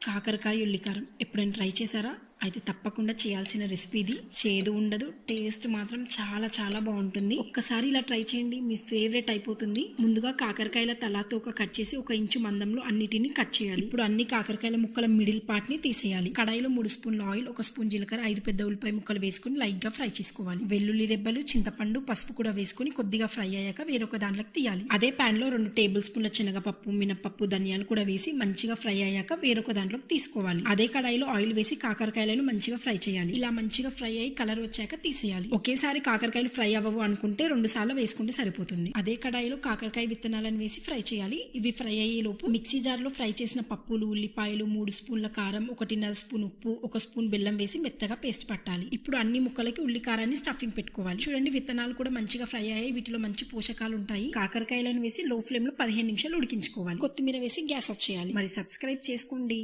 కాకరకాయ ఉల్లికారం ఎప్పుడైనా ట్రై చేశారా? అయితే తప్పకుండా చేయాల్సిన రెసిపీ ఇది. చేదు ఉండదు, టేస్ట్ మాత్రం చాలా చాలా బాగుంటుంది. ఒక్కసారి ఇలా ట్రై చేయండి, మీ ఫేవరెట్ అయిపోతుంది. ముందుగా కాకరకాయల తలాతోక కట్ చేసి 1 ఇంచు మందంలో అన్నిటిని కట్ చేయాలి. ఇప్పుడు అన్ని కాకరకాయల ముక్కల మిడిల్ పార్ట్ ని తీసేయాలి. కడాయిలో 3 స్పూన్ల ఆయిల్, 1 స్పూన్ జీలకర్ర, 5 పెద్ద ఉల్లిపాయ ముక్కలు వేసుకుని లైట్ గా ఫ్రై చేసుకోవాలి. వెల్లుల్లి రెబ్బలు, చింతపండు, పసుపు కూడా వేసుకుని కొద్దిగా ఫ్రై అయ్యాక వేరొక దాంట్లోకి తీయాలి. అదే పాన్ లో 2 టేబుల్ స్పూన్ల శనగపప్పు, మినపప్పు, ధనియాలు కూడా వేసి మంచిగా ఫ్రై అయ్యాక వేరొక దాంట్లోకి తీసుకోవాలి. అదే కడాయిలో ఆయిల్ వేసి కాకరకాయలను మంచిగా ఫ్రై చేయాలి. ఇలా మంచిగా ఫ్రై అయ్యి కలర్ వచ్చాక తీసేయాలి. ఒకేసారి కాకరకాయలు ఫ్రై అవ్వవు అనుకుంటే 2 సార్లు వేసుకుంటే సరిపోతుంది. అదే కడాయిలో కాకరకాయ విత్తనాలను వేసి ఫ్రై చేయాలి. ఇవి ఫ్రై అయ్యే లోపు మిక్సీ జార్ లో ఫ్రై చేసిన పప్పులు, ఉల్లిపాయలు, 3 స్పూన్ల కారం, 1.5 స్పూన్ ఉప్పు, 1 స్పూన్ బెల్లం వేసి మెత్తగా పేస్ట్ పట్టాలి. ఇప్పుడు అన్ని ముక్కలకి ఉల్లి కారాన్ని స్టఫింగ్ పెట్టుకోవాలి. చూడండి, విత్తనాలు కూడా మంచిగా ఫ్రై అయ్యాయి. వీటిలో మంచి పోషకాలు ఉంటాయి. కాకరకాయలను వేసి లో ఫ్లేమ్ లో 15 నిమిషాలు ఉడికించుకోవాలి. కొత్తిమీర వేసి గ్యాస్ ఆఫ్ చేయాలి. మరి సబ్స్క్రైబ్ చేసుకోండి.